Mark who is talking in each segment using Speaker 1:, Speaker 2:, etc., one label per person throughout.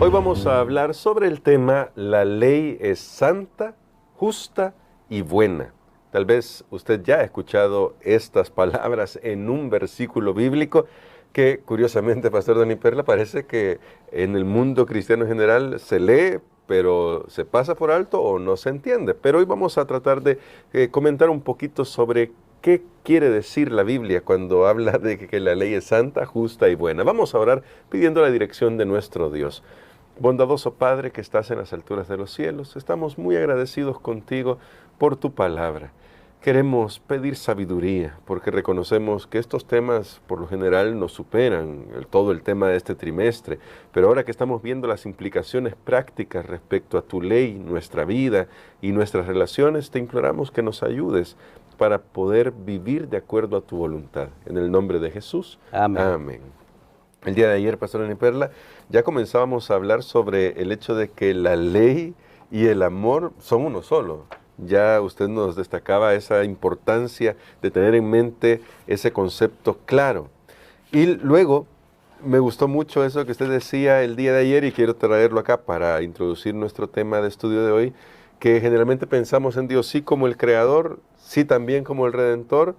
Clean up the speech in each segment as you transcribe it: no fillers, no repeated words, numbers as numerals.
Speaker 1: Hoy vamos a hablar sobre el tema "La ley es santa, justa y buena". Tal vez usted ya ha escuchado estas palabras en un versículo bíblico que, curiosamente, Pastor Dani Perla, parece que en el mundo cristiano en general se lee, pero se pasa por alto o no se entiende. Pero hoy vamos a tratar de comentar un poquito sobre qué quiere decir la Biblia cuando habla de que la ley es santa, justa y buena. Vamos a orar pidiendo la dirección de nuestro Dios. Bondadoso Padre que estás en las alturas de los cielos, estamos muy agradecidos contigo por tu palabra. Queremos pedir sabiduría porque reconocemos que estos temas por lo general nos superan, todo el tema de este trimestre, pero ahora que estamos viendo las implicaciones prácticas respecto a tu ley, nuestra vida y nuestras relaciones, te imploramos que nos ayudes para poder vivir de acuerdo a tu voluntad. En el nombre de Jesús. Amén. Amén. El día de ayer, Pastor Dani Perla, ya comenzábamos a hablar sobre el hecho de que la ley y el amor son uno solo. Ya usted nos destacaba esa importancia de tener en mente ese concepto claro. Y luego me gustó mucho eso que usted decía el día de ayer y quiero traerlo acá para introducir nuestro tema de estudio de hoy, que generalmente pensamos en Dios sí como el creador, sí también como el redentor,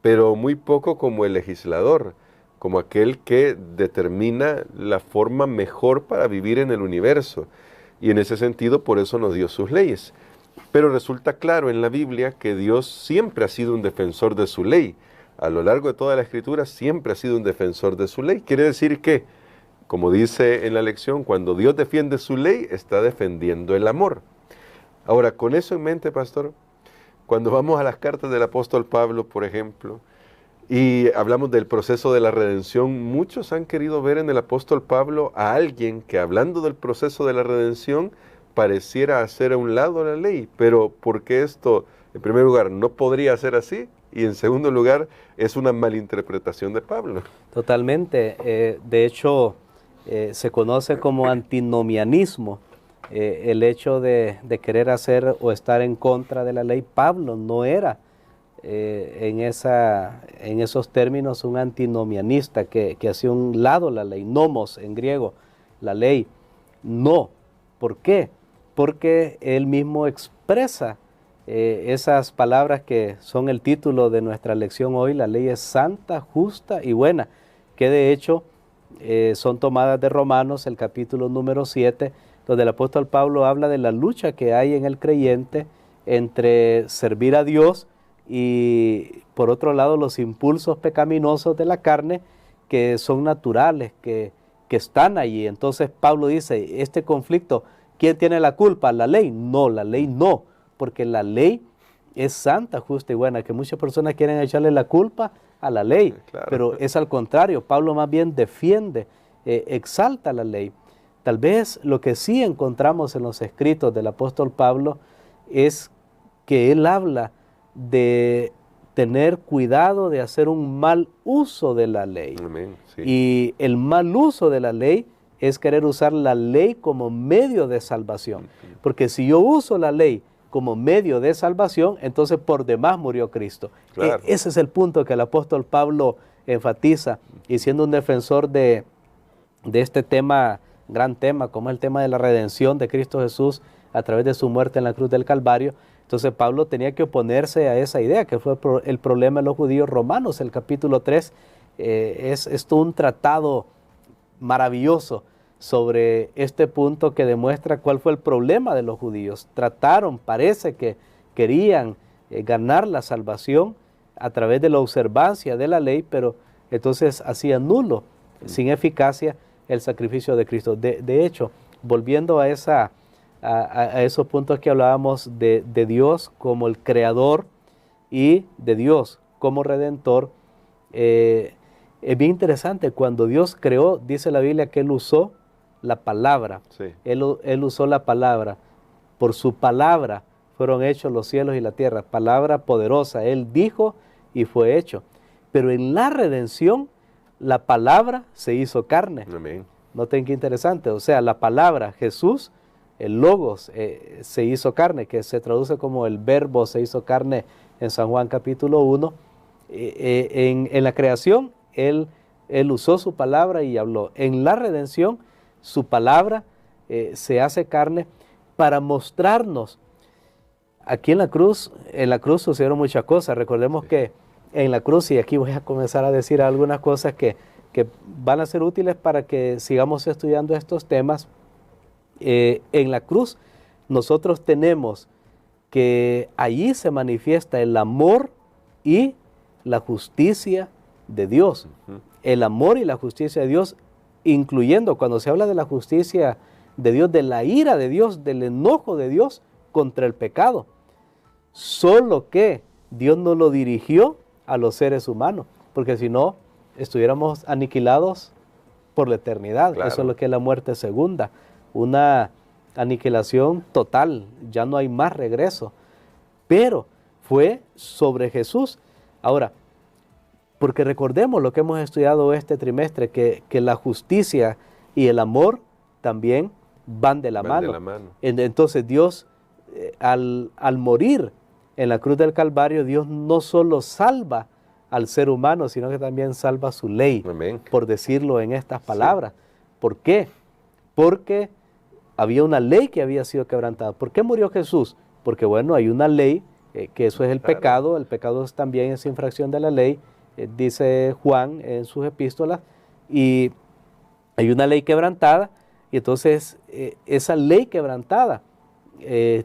Speaker 1: pero muy poco como el legislador, como aquel que determina la forma mejor para vivir en el universo. Y en ese sentido, por eso nos dio sus leyes. Pero resulta claro en la Biblia que Dios siempre ha sido un defensor de su ley. A lo largo de toda la Escritura siempre ha sido un defensor de su ley. Quiere decir que, como dice en la lección, cuando Dios defiende su ley, está defendiendo el amor. Ahora, con eso en mente, pastor, cuando vamos a las cartas del apóstol Pablo, por ejemplo, y hablamos del proceso de la redención, muchos han querido ver en el apóstol Pablo a alguien que, hablando del proceso de la redención, pareciera hacer a un lado la ley. Pero ¿por qué esto, en primer lugar, no podría ser así? Y en segundo lugar, es una malinterpretación de Pablo.
Speaker 2: Totalmente. De hecho, se conoce como antinomianismo. El hecho de querer hacer o estar en contra de la ley. Pablo no era en esos términos un antinomianista que hacía un lado la ley, nomos en griego, la ley. No. ¿Por qué? Porque él mismo expresa esas palabras que son el título de nuestra lección hoy. La ley es santa, justa y buena, que de hecho son tomadas de Romanos, el capítulo número 7, donde el apóstol Pablo habla de la lucha que hay en el creyente entre servir a Dios y por otro lado los impulsos pecaminosos de la carne que son naturales, que están allí. Entonces Pablo dice, este conflicto, ¿quién tiene la culpa? ¿La ley? No, la ley no, porque la ley es santa, justa y buena, que muchas personas quieren echarle la culpa a la ley, claro, pero es al contrario. Pablo más bien defiende, exalta la ley. Tal vez lo que sí encontramos en los escritos del apóstol Pablo es que él habla de tener cuidado de hacer un mal uso de la ley.
Speaker 1: Amén, sí.
Speaker 2: Y el mal uso de la ley es querer usar la ley como medio de salvación. Porque si yo uso la ley como medio de salvación, entonces por demás murió Cristo. Claro. Ese es el punto que el apóstol Pablo enfatiza, y siendo un defensor de este tema, gran tema, como es el tema de la redención de Cristo Jesús a través de su muerte en la cruz del Calvario. Entonces Pablo tenía que oponerse a esa idea, que fue el problema de los judíos. Romanos, el capítulo 3, es todo un tratado maravilloso sobre este punto que demuestra cuál fue el problema de los judíos. Parece que querían ganar la salvación a través de la observancia de la ley, pero entonces hacían nulo, sin eficacia, el sacrificio de Cristo. De hecho, volviendo a esos puntos que hablábamos de Dios como el creador y de Dios como redentor, es bien interesante. Cuando Dios creó, dice la Biblia que Él usó la palabra. Sí. Él usó la palabra. Por su palabra fueron hechos los cielos y la tierra. Palabra poderosa. Él dijo y fue hecho. Pero en la redención, la palabra se hizo carne.
Speaker 1: Amén.
Speaker 2: Noten qué interesante. O sea, la palabra, Jesús, el Logos, se hizo carne, que se traduce como el verbo se hizo carne en San Juan capítulo 1. En la creación, Él usó su palabra y habló. En la redención, su palabra se hace carne para mostrarnos. Aquí en la cruz sucedieron muchas cosas. Recordemos que en la cruz, y aquí voy a comenzar a decir algunas cosas que van a ser útiles para que sigamos estudiando estos temas. En la cruz nosotros tenemos que allí se manifiesta el amor y la justicia de Dios. El amor y la justicia de Dios, incluyendo cuando se habla de la justicia de Dios, de la ira de Dios, del enojo de Dios contra el pecado. Solo que Dios no lo dirigió a los seres humanos, porque si no, estuviéramos aniquilados por la eternidad.
Speaker 1: Claro.
Speaker 2: Eso es lo que es la muerte segunda, una aniquilación total, ya no hay más regreso. Pero fue sobre Jesús. Ahora, porque recordemos lo que hemos estudiado este trimestre, que la justicia y el amor también van de la mano. Entonces Dios, al morir en la cruz del Calvario, Dios no solo salva al ser humano, sino que también salva su ley,
Speaker 1: Amén.
Speaker 2: por decirlo en estas palabras. Sí. ¿Por qué? Porque había una ley que había sido quebrantada. ¿Por qué murió Jesús? Porque bueno, hay una ley, que eso es el pecado. El pecado también es infracción de la ley, dice Juan en sus epístolas, y hay una ley quebrantada, y entonces esa ley quebrantada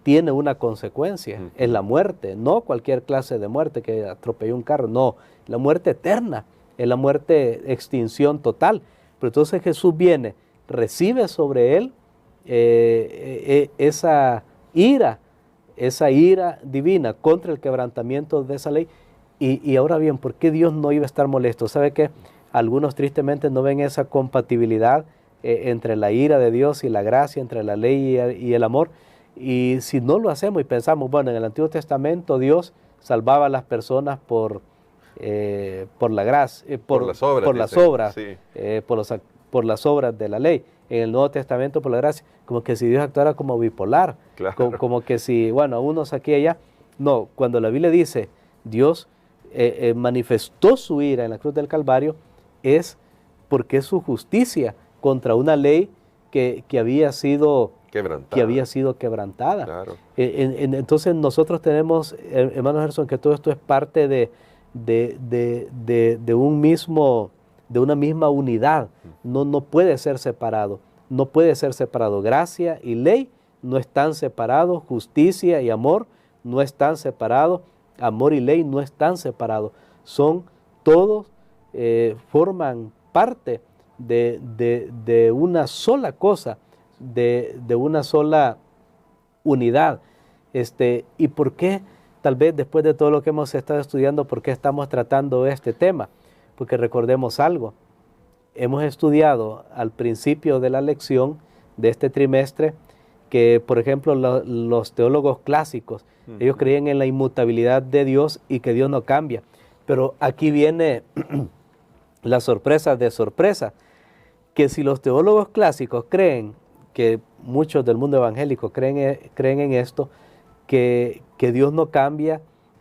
Speaker 2: tiene una consecuencia, es la muerte, no cualquier clase de muerte que atropelló un carro, no, la muerte eterna, es la muerte extinción total. Pero entonces Jesús viene, recibe sobre él esa ira divina contra el quebrantamiento de esa ley. Y ahora bien, ¿por qué Dios no iba a estar molesto? ¿Sabe qué? Algunos tristemente no ven esa compatibilidad entre la ira de Dios y la gracia, entre la ley y el amor. Y si no lo hacemos y pensamos, bueno, en el Antiguo Testamento Dios salvaba a las personas por la gracia, por las obras, sí. Por las obras de la ley. En el Nuevo Testamento por la gracia, como que si Dios actuara como bipolar, claro. como que si, bueno, unos aquí y allá. No, cuando la Biblia dice Dios manifestó su ira en la cruz del Calvario, es porque es su justicia contra una ley que había sido quebrantada. Claro. Entonces nosotros tenemos, hermano Gerson, que todo esto es parte de una misma unidad. No puede ser separado. No puede ser separado. Gracia y ley no están separados. Justicia y amor no están separados. Amor y ley no están separados. Son todos, forman parte de una sola cosa, de una sola unidad. ¿Y por qué? Tal vez después de todo lo que hemos estado estudiando, ¿por qué estamos tratando este tema? Porque recordemos algo. Hemos estudiado al principio de la lección de este trimestre que, por ejemplo, los teólogos clásicos, ellos creían en la inmutabilidad de Dios y que Dios no cambia. Pero aquí viene la sorpresa de sorpresa, que si los teólogos clásicos creen, que muchos del mundo evangélico creen en esto, que Dios no cambia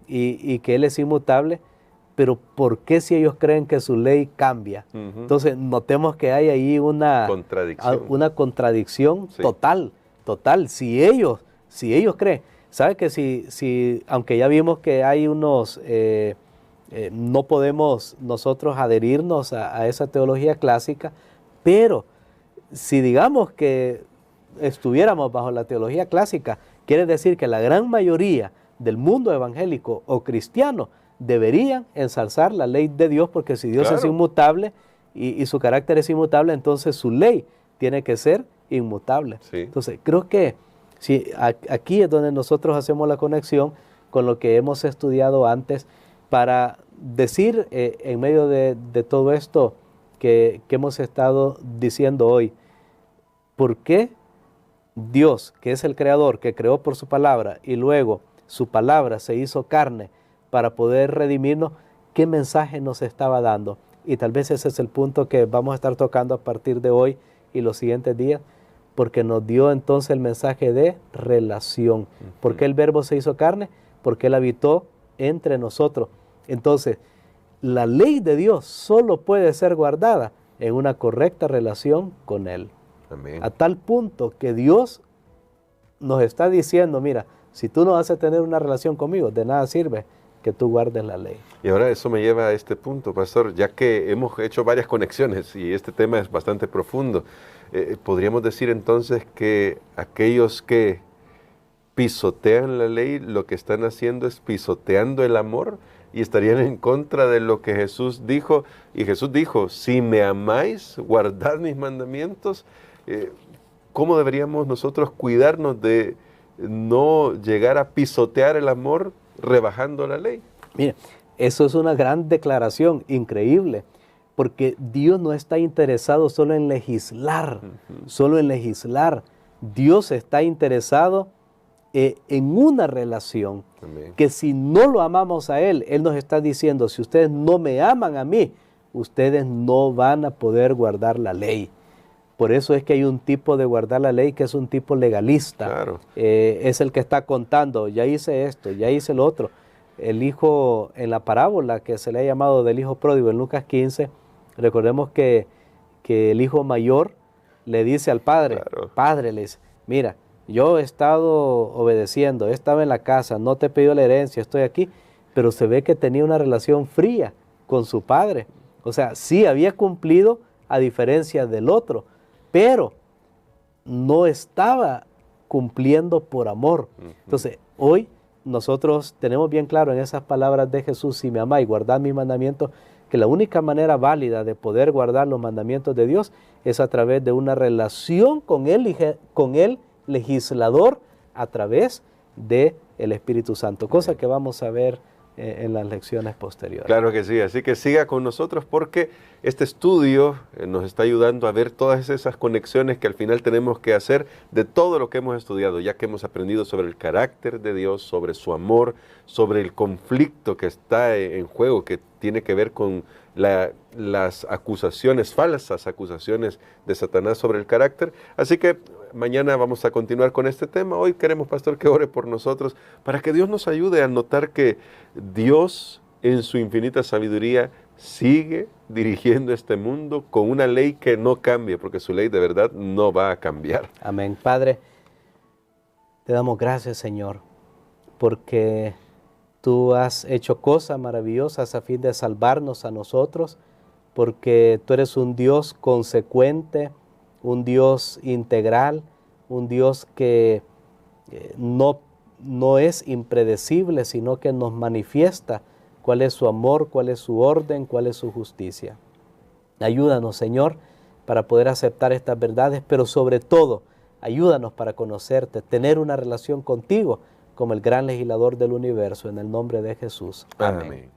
Speaker 2: y que Él es inmutable, pero ¿por qué si ellos creen que su ley cambia? Entonces notemos que hay ahí una contradicción sí. total. Si ellos creen, ¿sabe que si aunque ya vimos que hay unos, no podemos nosotros adherirnos a esa teología clásica, pero si digamos que estuviéramos bajo la teología clásica, quiere decir que la gran mayoría del mundo evangélico o cristiano deberían ensalzar la ley de Dios, porque si Dios es inmutable y su carácter es inmutable, entonces su ley tiene que ser inmutable. Sí. Entonces creo que aquí es donde nosotros hacemos la conexión con lo que hemos estudiado antes para decir en medio de todo esto que hemos estado diciendo hoy, ¿por qué Dios, que es el creador, que creó por su palabra y luego su palabra se hizo carne para poder redimirnos, qué mensaje nos estaba dando? Y tal vez ese es el punto que vamos a estar tocando a partir de hoy y los siguientes días, porque nos dio entonces el mensaje de relación. ¿Por qué el Verbo se hizo carne? Porque Él habitó entre nosotros. Entonces, la ley de Dios solo puede ser guardada en una correcta relación con Él.
Speaker 1: Amén.
Speaker 2: A tal punto que Dios nos está diciendo, mira, si tú no vas a tener una relación conmigo, de nada sirve que tú guardes la ley.
Speaker 1: Y ahora eso me lleva a este punto, pastor, ya que hemos hecho varias conexiones y este tema es bastante profundo, podríamos decir entonces que aquellos que pisotean la ley, lo que están haciendo es pisoteando el amor y estarían en contra de lo que Jesús dijo. Y Jesús dijo, si me amáis, guardad mis mandamientos. ¿Cómo deberíamos nosotros cuidarnos de no llegar a pisotear el amor rebajando la ley?
Speaker 2: Mire, eso es una gran declaración, increíble, porque Dios no está interesado solo en legislar, solo en legislar. Dios está interesado en una relación.
Speaker 1: Amén.
Speaker 2: Que si no lo amamos a Él, Él nos está diciendo, si ustedes no me aman a mí, ustedes no van a poder guardar la ley. Por eso es que hay un tipo de guardar la ley que es un tipo legalista.
Speaker 1: Claro.
Speaker 2: Es el que está contando, ya hice esto, ya hice lo otro. El hijo, en la parábola que se le ha llamado del hijo pródigo en Lucas 15, recordemos que el hijo mayor le dice al padre,
Speaker 1: Claro.
Speaker 2: Padre, le dice, mira, yo he estado obedeciendo, he estado en la casa, no te he pedido la herencia, estoy aquí, pero se ve que tenía una relación fría con su padre. O sea, sí había cumplido a diferencia del otro, pero no estaba cumpliendo por amor. Entonces, hoy nosotros tenemos bien claro en esas palabras de Jesús, si me amáis, guardad mis mandamientos, que la única manera válida de poder guardar los mandamientos de Dios es a través de una relación con Él, legislador, a través del Espíritu Santo, cosa que vamos a ver en las lecciones posteriores.
Speaker 1: Claro que sí, así que siga con nosotros porque este estudio nos está ayudando a ver todas esas conexiones que al final tenemos que hacer de todo lo que hemos estudiado, ya que hemos aprendido sobre el carácter de Dios, sobre su amor, sobre el conflicto que está en juego, que tiene que ver con las acusaciones, falsas acusaciones de Satanás sobre el carácter. Así que mañana vamos a continuar con este tema. Hoy queremos, pastor, que ore por nosotros para que Dios nos ayude a notar que Dios en su infinita sabiduría sigue dirigiendo este mundo con una ley que no cambia, porque su ley de verdad no va a cambiar.
Speaker 2: Amén. Padre, te damos gracias, Señor, porque tú has hecho cosas maravillosas a fin de salvarnos a nosotros, porque tú eres un Dios consecuente, un Dios integral, un Dios que no es impredecible, sino que nos manifiesta cuál es su amor, cuál es su orden, cuál es su justicia. Ayúdanos, Señor, para poder aceptar estas verdades, pero sobre todo, ayúdanos para conocerte, tener una relación contigo como el gran legislador del universo, en el nombre de Jesús. Amén.
Speaker 1: Amén.